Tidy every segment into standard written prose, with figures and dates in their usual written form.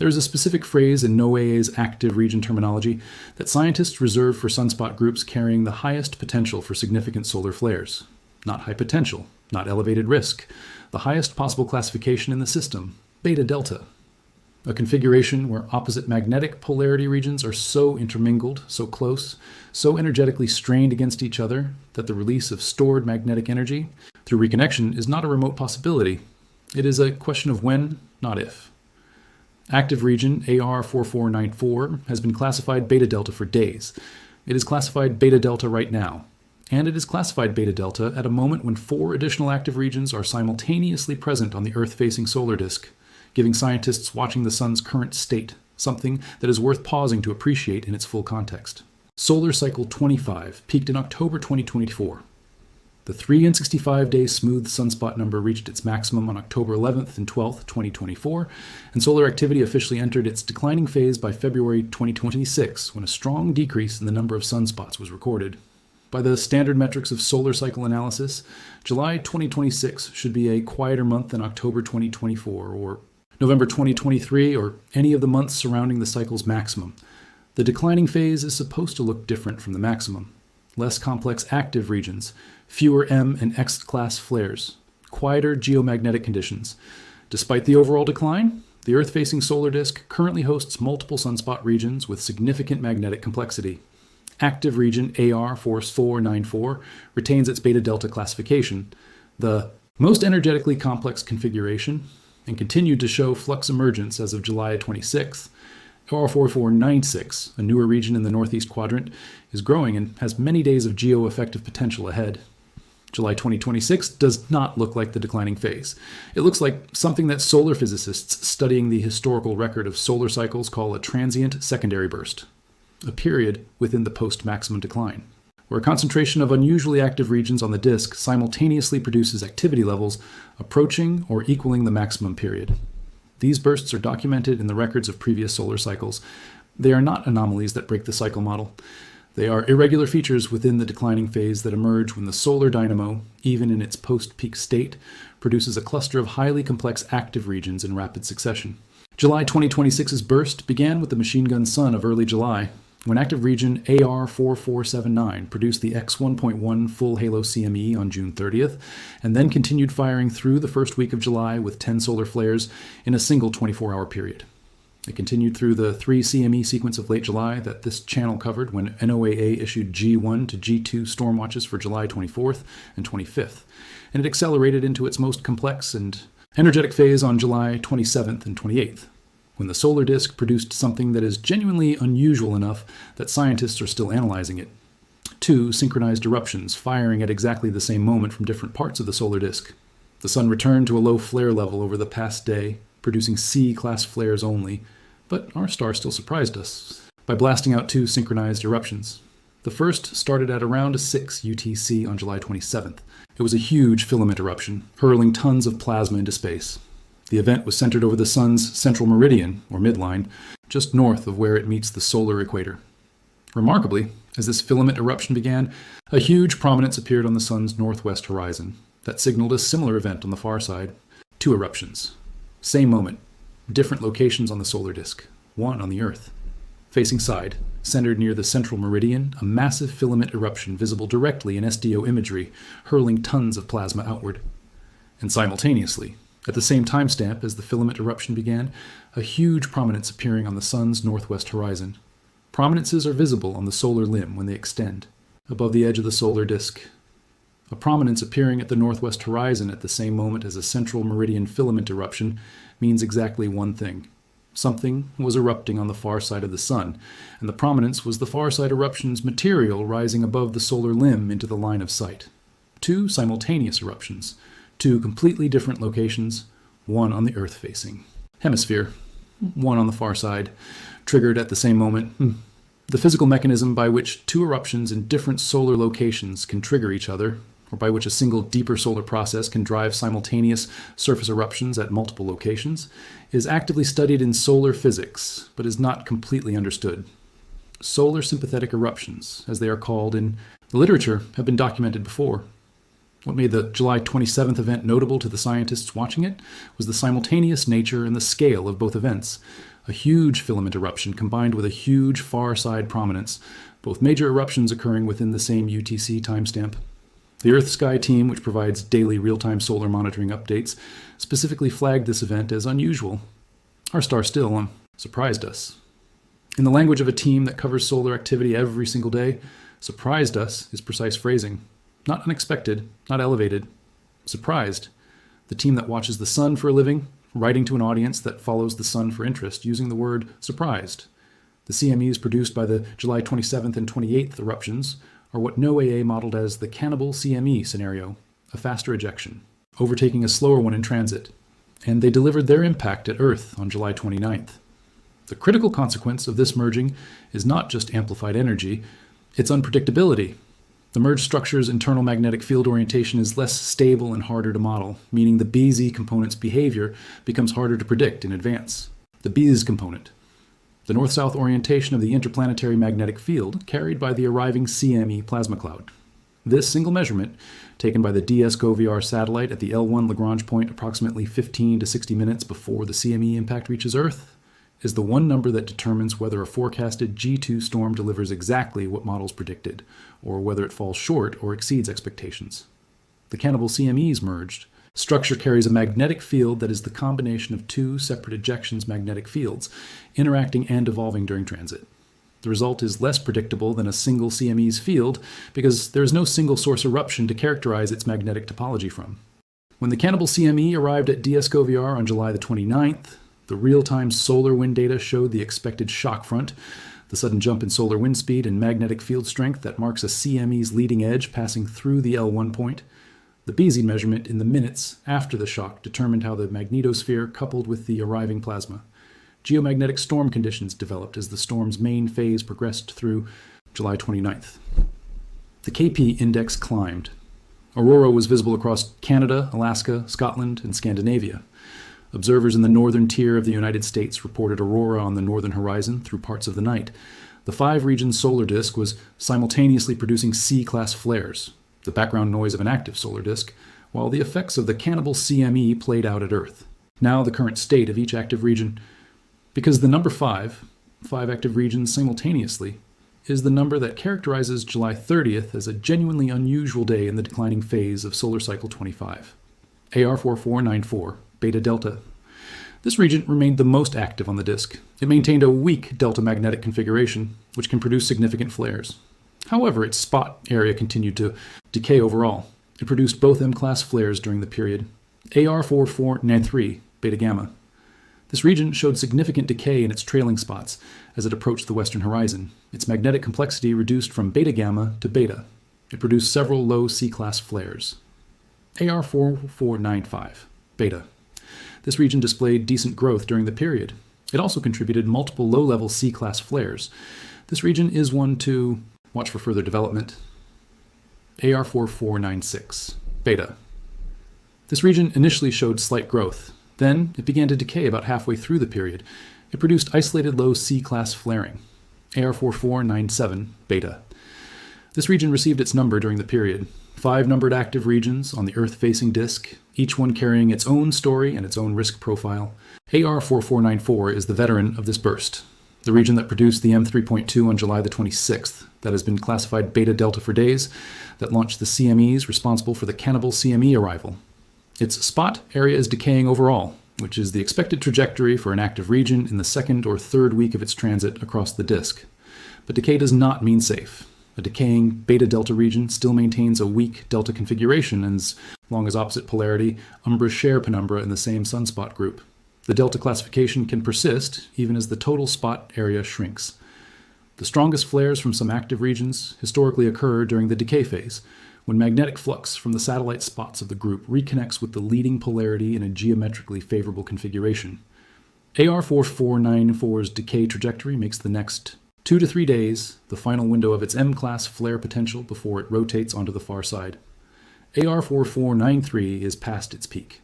There is a specific phrase in NOAA's active region terminology that scientists reserve for sunspot groups carrying the highest potential for significant solar flares. Not high potential, not elevated risk, the highest possible classification in the system, beta delta. A configuration where opposite magnetic polarity regions are so intermingled, so close, so energetically strained against each other that the release of stored magnetic energy through reconnection is not a remote possibility. It is a question of when, not if. Active region AR4494 has been classified beta delta for days. It is classified beta delta right now. And it is classified beta delta at a moment when 4 additional active regions are simultaneously present on the Earth-facing solar disk, giving scientists watching the sun's current state something that is worth pausing to appreciate in its full context. Solar cycle 25 peaked in October 2024. The 365-day smooth sunspot number reached its maximum on October 11th and 12th, 2024, and solar activity officially entered its declining phase by February 2026, when a strong decrease in the number of sunspots was recorded. By the standard metrics of solar cycle analysis, July 2026 should be a quieter month than October 2024, or November 2023, or any of the months surrounding the cycle's maximum. The declining phase is supposed to look different from the maximum. Less complex active regions, fewer M and X-class flares, quieter geomagnetic conditions. Despite the overall decline, the Earth-facing solar disk currently hosts multiple sunspot regions with significant magnetic complexity. Active region AR4494 retains its beta delta classification, the most energetically complex configuration, and continued to show flux emergence as of July 26th. AR4496, a newer region in the northeast quadrant, is growing and has many days of geo-effective potential ahead. July 2026 does not look like the declining phase. It looks like something that solar physicists studying the historical record of solar cycles call a transient secondary burst, a period within the post-maximum decline, where a concentration of unusually active regions on the disk simultaneously produces activity levels approaching or equaling the maximum period. These bursts are documented in the records of previous solar cycles. They are not anomalies that break the cycle model. They are irregular features within the declining phase that emerge when the solar dynamo, even in its post-peak state, produces a cluster of highly complex active regions in rapid succession. July 2026's burst began with the machine gun sun of early July, when active region AR4479 produced the X1.1 full halo CME on June 30th, and then continued firing through the first week of July with 10 solar flares in a single 24-hour period. It continued through the 3 CME sequence of late July that this channel covered when NOAA issued G1 to G2 storm watches for July 24th and 25th, and it accelerated into its most complex and energetic phase on July 27th and 28th. When the solar disk produced something that is genuinely unusual enough that scientists are still analyzing it. 2 synchronized eruptions firing at exactly the same moment from different parts of the solar disk. The sun returned to a low flare level over the past day, producing C-class flares only, but our star still surprised us by blasting out 2 synchronized eruptions. The first started at around 6 UTC on July 27th. It was a huge filament eruption, hurling tons of plasma into space. The event was centered over the sun's central meridian, or midline, just north of where it meets the solar equator. Remarkably, as this filament eruption began, a huge prominence appeared on the sun's northwest horizon that signaled a similar event on the far side. 2 eruptions. Same moment, different locations on the solar disk, one on the Earth. Facing side, centered near the central meridian, a massive filament eruption visible directly in SDO imagery, hurling tons of plasma outward. And simultaneously, at the same timestamp as the filament eruption began, a huge prominence appearing on the sun's northwest horizon. Prominences are visible on the solar limb when they extend, above the edge of the solar disk. A prominence appearing at the northwest horizon at the same moment as a central meridian filament eruption means exactly one thing. Something was erupting on the far side of the sun, and the prominence was the far side eruption's material rising above the solar limb into the line of sight. 2 simultaneous eruptions. 2 completely different locations, one on the Earth-facing hemisphere, one on the far side, triggered at the same moment. The physical mechanism by which 2 eruptions in different solar locations can trigger each other, or by which a single deeper solar process can drive simultaneous surface eruptions at multiple locations, is actively studied in solar physics, but is not completely understood. Solar sympathetic eruptions, as they are called in the literature, have been documented before. What made the July 27th event notable to the scientists watching it was the simultaneous nature and the scale of both events. A a huge filament eruption combined with a huge far side prominence, both major eruptions occurring within the same UTC timestamp. The Earth Sky team, which provides daily real-time solar monitoring updates, specifically flagged this event as unusual. Our star still surprised us. In the language of a team that covers solar activity every single day, surprised us is precise phrasing. Not unexpected, not elevated. Surprised. The team that watches the sun for a living, writing to an audience that follows the sun for interest, using the word surprised. The CMEs produced by the July 27th and 28th eruptions are what NOAA modeled as the cannibal CME scenario, a faster ejection, overtaking a slower one in transit. And they delivered their impact at Earth on July 29th. The critical consequence of this merging is not just amplified energy, it's unpredictability. The merged structure's internal magnetic field orientation is less stable and harder to model, meaning the BZ component's behavior becomes harder to predict in advance. The BZ component, the north-south orientation of the interplanetary magnetic field carried by the arriving CME plasma cloud. This single measurement, taken by the DSGO-VR satellite at the L1 Lagrange point approximately 15 to 60 minutes before the CME impact reaches Earth, is the one number that determines whether a forecasted G2 storm delivers exactly what models predicted, or whether it falls short or exceeds expectations. The cannibal CMEs merged. Structure carries a magnetic field that is the combination of two separate ejections magnetic fields, interacting and evolving during transit. The result is less predictable than a single CME's field because there is no single source eruption to characterize its magnetic topology from. When the cannibal CME arrived at DSGO-VR on July the 29th, the real-time solar wind data showed the expected shock front, the sudden jump in solar wind speed and magnetic field strength that marks a CME's leading edge passing through the L1 point. The BZ measurement in the minutes after the shock determined how the magnetosphere coupled with the arriving plasma. Geomagnetic storm conditions developed as the storm's main phase progressed through July 29th. The KP index climbed. Aurora was visible across Canada, Alaska, Scotland, and Scandinavia. Observers in the northern tier of the United States reported aurora on the northern horizon through parts of the night. The 5-region solar disk was simultaneously producing C-class flares, the background noise of an active solar disk, while the effects of the cannibal CME played out at Earth. Now the current state of each active region, because the number 5 active regions simultaneously, is the number that characterizes July 30th as a genuinely unusual day in the declining phase of solar cycle 25. AR4494. Beta Delta. This region remained the most active on the disk. It maintained a weak delta magnetic configuration, which can produce significant flares. However, its spot area continued to decay overall. It produced both M-class flares during the period. AR4493, Beta Gamma. This region showed significant decay in its trailing spots as it approached the western horizon. Its magnetic complexity reduced from beta gamma to beta. It produced several low C-class flares. AR4495, Beta. This region displayed decent growth during the period. It also contributed multiple low-level C-class flares. This region is one to watch for further development. AR4496, Beta. This region initially showed slight growth. Then it began to decay about halfway through the period. It produced isolated low C-class flaring. AR4497, Beta. This region received its number during the period. 5 numbered active regions on the Earth-facing disk, each one carrying its own story and its own risk profile. AR4494 is the veteran of this burst, the region that produced the M3.2 on July the 26th, that has been classified Beta Delta for days, that launched the CMEs responsible for the cannibal CME arrival. Its spot area is decaying overall, which is the expected trajectory for an active region in the second or third week of its transit across the disk. But decay does not mean safe. A decaying beta-delta region still maintains a weak delta configuration as long as opposite polarity umbras share penumbra in the same sunspot group. The delta classification can persist even as the total spot area shrinks. The strongest flares from some active regions historically occur during the decay phase, when magnetic flux from the satellite spots of the group reconnects with the leading polarity in a geometrically favorable configuration. AR4494's decay trajectory makes the next 2 to 3 days the final window of its M-class flare potential before it rotates onto the far side. AR4493 is past its peak.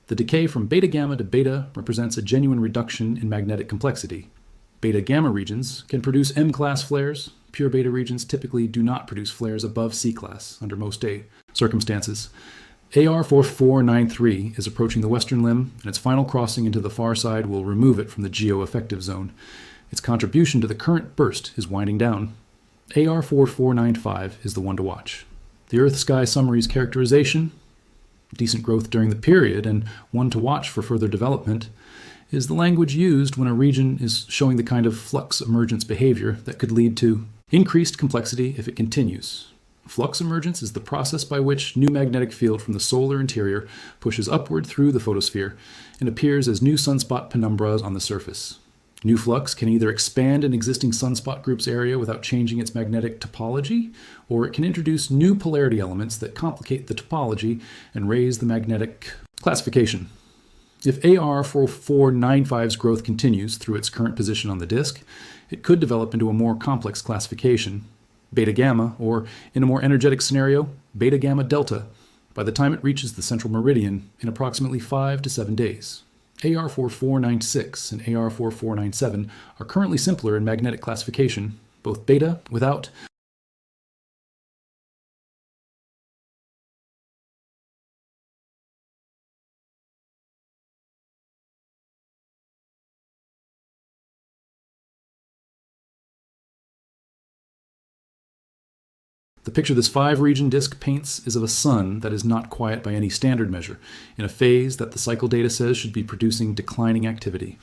The decay from beta gamma to beta represents a genuine reduction in magnetic complexity. Beta gamma regions can produce M-class flares. Pure beta regions typically do not produce flares above C-class under most circumstances. AR4493 is approaching the western limb, and its final crossing into the far side will remove it from the geo-effective zone. Its contribution to the current burst is winding down. AR4495 is the one to watch. The Earth-Sky Summary's characterization, decent growth during the period and one to watch for further development, is the language used when a region is showing the kind of flux emergence behavior that could lead to increased complexity if it continues. Flux emergence is the process by which new magnetic field from the solar interior pushes upward through the photosphere and appears as new sunspot penumbras on the surface. New flux can either expand an existing sunspot group's area without changing its magnetic topology, or it can introduce new polarity elements that complicate the topology and raise the magnetic classification. If AR4495's growth continues through its current position on the disk, it could develop into a more complex classification, beta gamma, or in a more energetic scenario, beta gamma delta, by the time it reaches the central meridian in approximately 5 to 7 days. AR4496 and AR4497 are currently simpler in magnetic classification, both beta without The picture this 5-region disk paints is of a sun that is not quiet by any standard measure, in a phase that the cycle data says should be producing declining activity.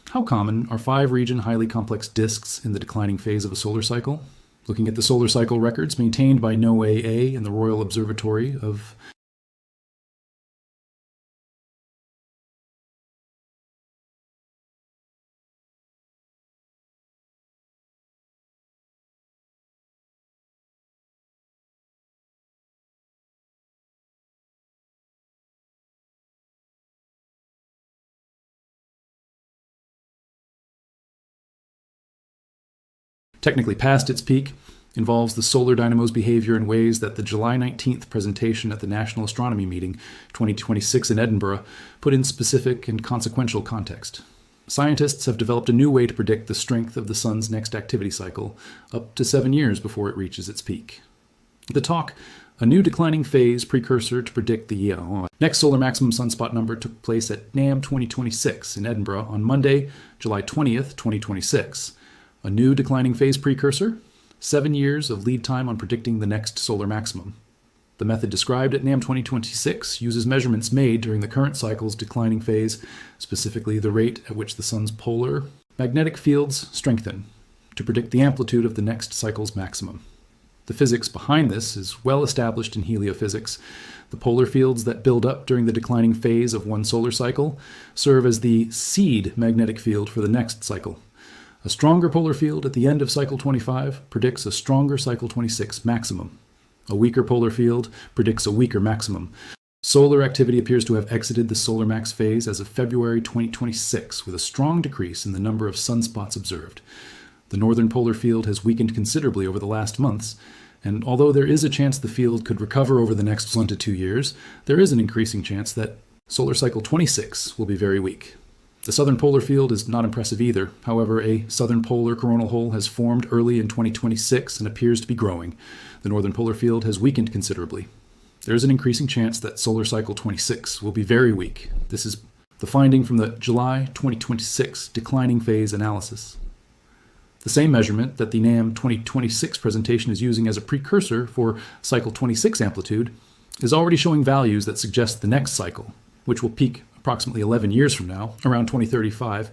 How common are 5-region highly complex disks in the declining phase of a solar cycle? Looking at the solar cycle records maintained by NOAA and the Royal Observatory of technically past its peak, involves the solar dynamo's behavior in ways that the July 19th presentation at the National Astronomy Meeting 2026 in Edinburgh put in specific and consequential context. Scientists have developed a new way to predict the strength of the sun's next activity cycle, up to 7 years before it reaches its peak. The talk, a new declining phase precursor to predict the next solar maximum sunspot number, took place at NAM 2026 in Edinburgh on Monday, July 20th, 2026. A new declining phase precursor, 7 years of lead time on predicting the next solar maximum. The method described at NAM 2026 uses measurements made during the current cycle's declining phase, specifically the rate at which the sun's polar magnetic fields strengthen, to predict the amplitude of the next cycle's maximum. The physics behind this is well established in heliophysics. The polar fields that build up during the declining phase of one solar cycle serve as the seed magnetic field for the next cycle. A stronger polar field at the end of cycle 25 predicts a stronger cycle 26 maximum. A weaker polar field predicts a weaker maximum. Solar activity appears to have exited the solar max phase as of February 2026, with a strong decrease in the number of sunspots observed. The northern polar field has weakened considerably over the last months, and although there is a chance the field could recover over the next 1 to 2 years, there is an increasing chance that solar cycle 26 will be very weak. The southern polar field is not impressive either. However, a southern polar coronal hole has formed early in 2026 and appears to be growing. The northern polar field has weakened considerably. There is an increasing chance that solar cycle 26 will be very weak. This is the finding from the July 2026 declining phase analysis. The same measurement that the NAM 2026 presentation is using as a precursor for cycle 26 amplitude is already showing values that suggest the next cycle, which will peak approximately 11 years from now, around 2035,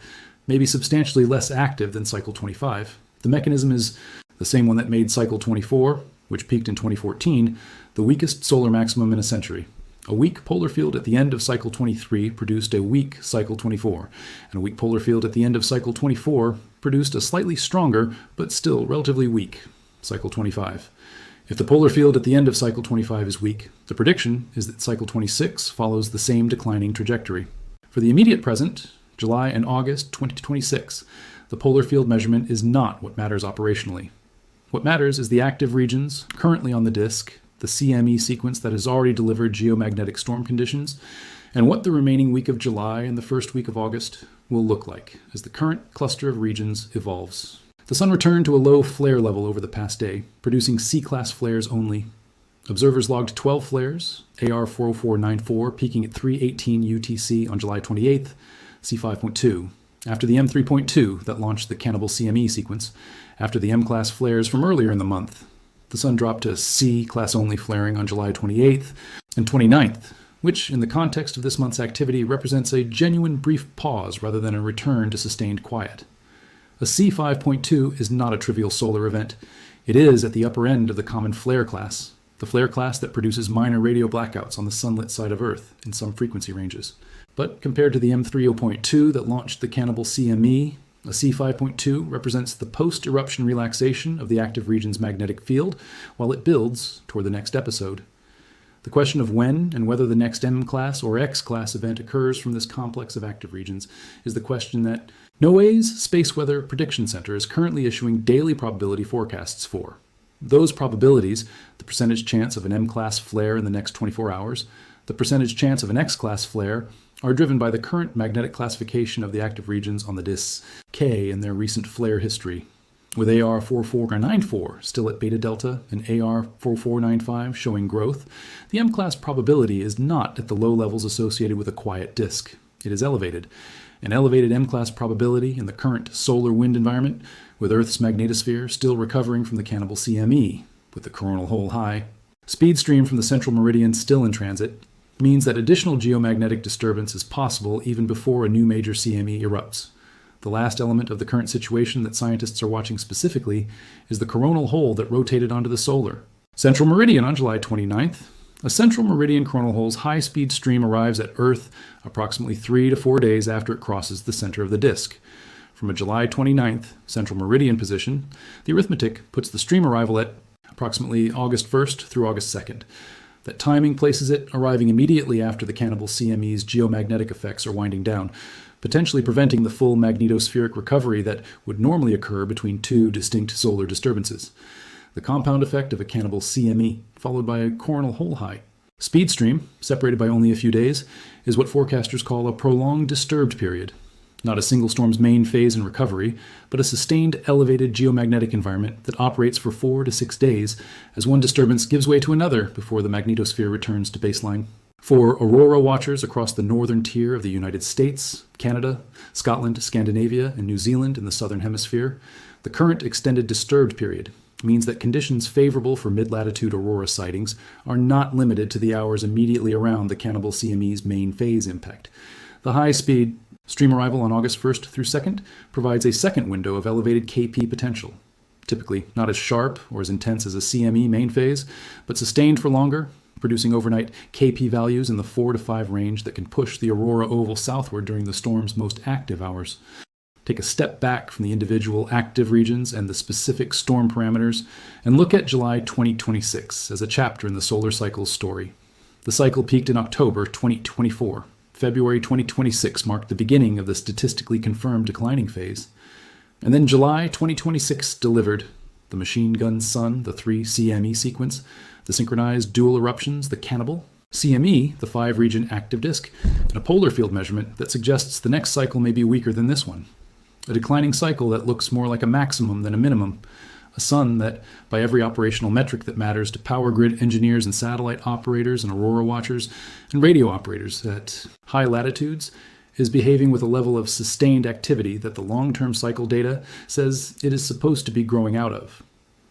may be substantially less active than cycle 25. The mechanism is the same one that made cycle 24, which peaked in 2014, the weakest solar maximum in a century. A weak polar field at the end of cycle 23 produced a weak cycle 24, and a weak polar field at the end of cycle 24 produced a slightly stronger, but still relatively weak, cycle 25. If the polar field at the end of cycle 25 is weak, the prediction is that cycle 26 follows the same declining trajectory. For the immediate present, July and August 2026, the polar field measurement is not what matters operationally. What matters is the active regions currently on the disk, the CME sequence that has already delivered geomagnetic storm conditions, and what the remaining week of July and the first week of August will look like as the current cluster of regions evolves. The sun returned to a low flare level over the past day, producing C-class flares only. Observers logged 12 flares, AR 40494 peaking at 3:18 UTC on July 28th, C5.2, after the M3.2 that launched the cannibal CME sequence, after the M-class flares from earlier in the month. The sun dropped to C-class only flaring on July 28th and 29th, which, in the context of this month's activity, represents a genuine brief pause rather than a return to sustained quiet. A C5.2 is not a trivial solar event. It is at the upper end of the common flare class, the flare class that produces minor radio blackouts on the sunlit side of Earth in some frequency ranges. But compared to the M30.2 that launched the cannibal CME, a C5.2 represents the post-eruption relaxation of the active region's magnetic field while it builds toward the next episode. The question of when and whether the next M-class or X-class event occurs from this complex of active regions is the question that NOAA's Space Weather Prediction Center is currently issuing daily probability forecasts for. Those probabilities, the percentage chance of an M-class flare in the next 24 hours, the percentage chance of an X-class flare, are driven by the current magnetic classification of the active regions on the disks K in their recent flare history. With AR 4494 still at beta delta and AR 4495 showing growth, the M-class probability is not at the low levels associated with a quiet disk. It is elevated. An elevated M-class probability in the current solar wind environment, with Earth's magnetosphere still recovering from the cannibal CME, with the coronal hole high, speed stream from the central meridian still in transit, means that additional geomagnetic disturbance is possible even before a new major CME erupts. The last element of the current situation that scientists are watching specifically is the coronal hole that rotated onto the solar. Central meridian on July 29th. A central meridian coronal hole's high-speed stream arrives at Earth approximately 3 to 4 days after it crosses the center of the disk. From a July 29th central meridian position, the arithmetic puts the stream arrival at approximately August 1st through August 2nd. That timing places it arriving immediately after the cannibal CME's geomagnetic effects are winding down, potentially preventing the full magnetospheric recovery that would normally occur between two distinct solar disturbances. The compound effect of a cannibal CME, followed by a coronal hole high. Speed stream, separated by only a few days, is what forecasters call a prolonged disturbed period. Not a single storm's main phase in recovery, but a sustained elevated geomagnetic environment that operates for 4 to 6 days as one disturbance gives way to another before the magnetosphere returns to baseline. For Aurora watchers across the northern tier of the United States, Canada, Scotland, Scandinavia, and New Zealand in the southern hemisphere, the current extended disturbed period means that conditions favorable for mid-latitude aurora sightings are not limited to the hours immediately around the cannibal CME's main phase impact. The high-speed stream arrival on August 1st through 2nd provides a second window of elevated KP potential, typically not as sharp or as intense as a CME main phase, but sustained for longer, producing overnight KP values in the 4 to 5 range that can push the aurora oval southward during the storm's most active hours. Take a step back from the individual active regions and the specific storm parameters, and look at July 2026 as a chapter in the solar cycle's story. The cycle peaked in October 2024. February 2026 marked the beginning of the statistically confirmed declining phase. And then July 2026 delivered the machine gun sun, the 3 CME sequence, the synchronized dual eruptions, the cannibal, CME, the 5-region active disk, and a polar field measurement that suggests the next cycle may be weaker than this one. A declining cycle that looks more like a maximum than a minimum. A sun that, by every operational metric that matters to power grid engineers and satellite operators and aurora watchers and radio operators at high latitudes, is behaving with a level of sustained activity that the long-term cycle data says it is supposed to be growing out of.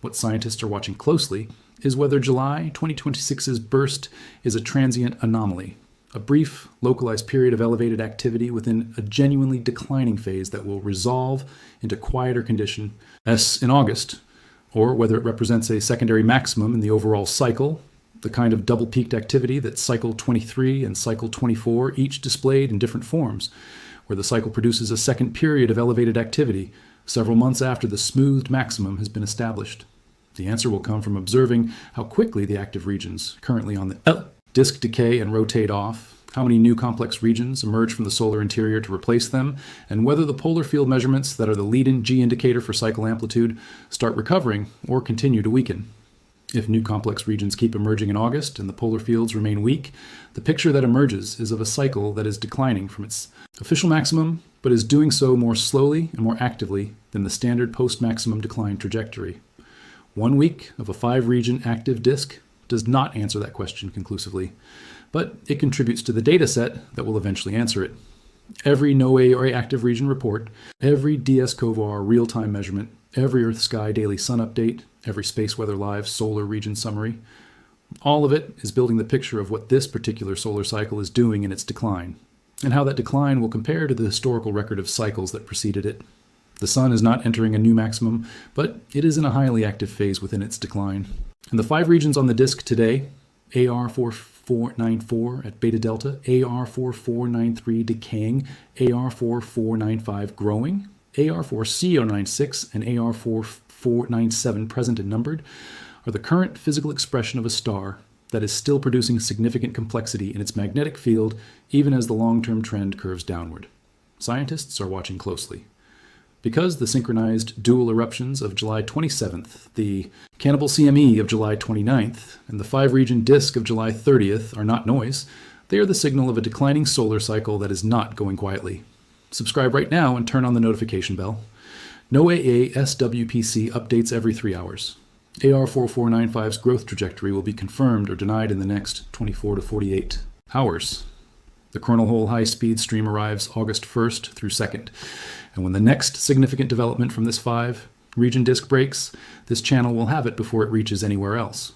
What scientists are watching closely is whether July 2026's burst is a transient anomaly, a brief, localized period of elevated activity within a genuinely declining phase that will resolve into quieter condition as in August, or whether it represents a secondary maximum in the overall cycle, the kind of double-peaked activity that cycle 23 and cycle 24 each displayed in different forms, where the cycle produces a second period of elevated activity several months after the smoothed maximum has been established. The answer will come from observing how quickly the active regions currently on the disk decay and rotate off, how many new complex regions emerge from the solar interior to replace them, and whether the polar field measurements that are the lead-in G indicator for cycle amplitude start recovering or continue to weaken. If new complex regions keep emerging in August and the polar fields remain weak, the picture that emerges is of a cycle that is declining from its official maximum, but is doing so more slowly and more actively than the standard post-maximum decline trajectory. 1 week of a 5-region active disk does not answer that question conclusively, but it contributes to the data set that will eventually answer it. Every NOAA active region report, every DS-COVAR real-time measurement, every Earth Sky daily sun update, every Space Weather Live solar region summary, all of it is building the picture of what this particular solar cycle is doing in its decline, and how that decline will compare to the historical record of cycles that preceded it. The sun is not entering a new maximum, but it is in a highly active phase within its decline. And the 5 regions on the disk today, AR4494 at Beta Delta, AR4493 decaying, AR4495 growing, AR4096 and AR4497 present and numbered, are the current physical expression of a star that is still producing significant complexity in its magnetic field even as the long-term trend curves downward. Scientists are watching closely. Because the synchronized dual eruptions of July 27th, the cannibal CME of July 29th, and the 5-region disk of July 30th are not noise, they are the signal of a declining solar cycle that is not going quietly. Subscribe right now and turn on the notification bell. NOAA SWPC updates every 3 hours. AR4495's growth trajectory will be confirmed or denied in the next 24 to 48 hours. The Coronal hole high-speed stream arrives August 1st through 2nd. And when the next significant development from this 5-region disk breaks, this channel will have it before it reaches anywhere else.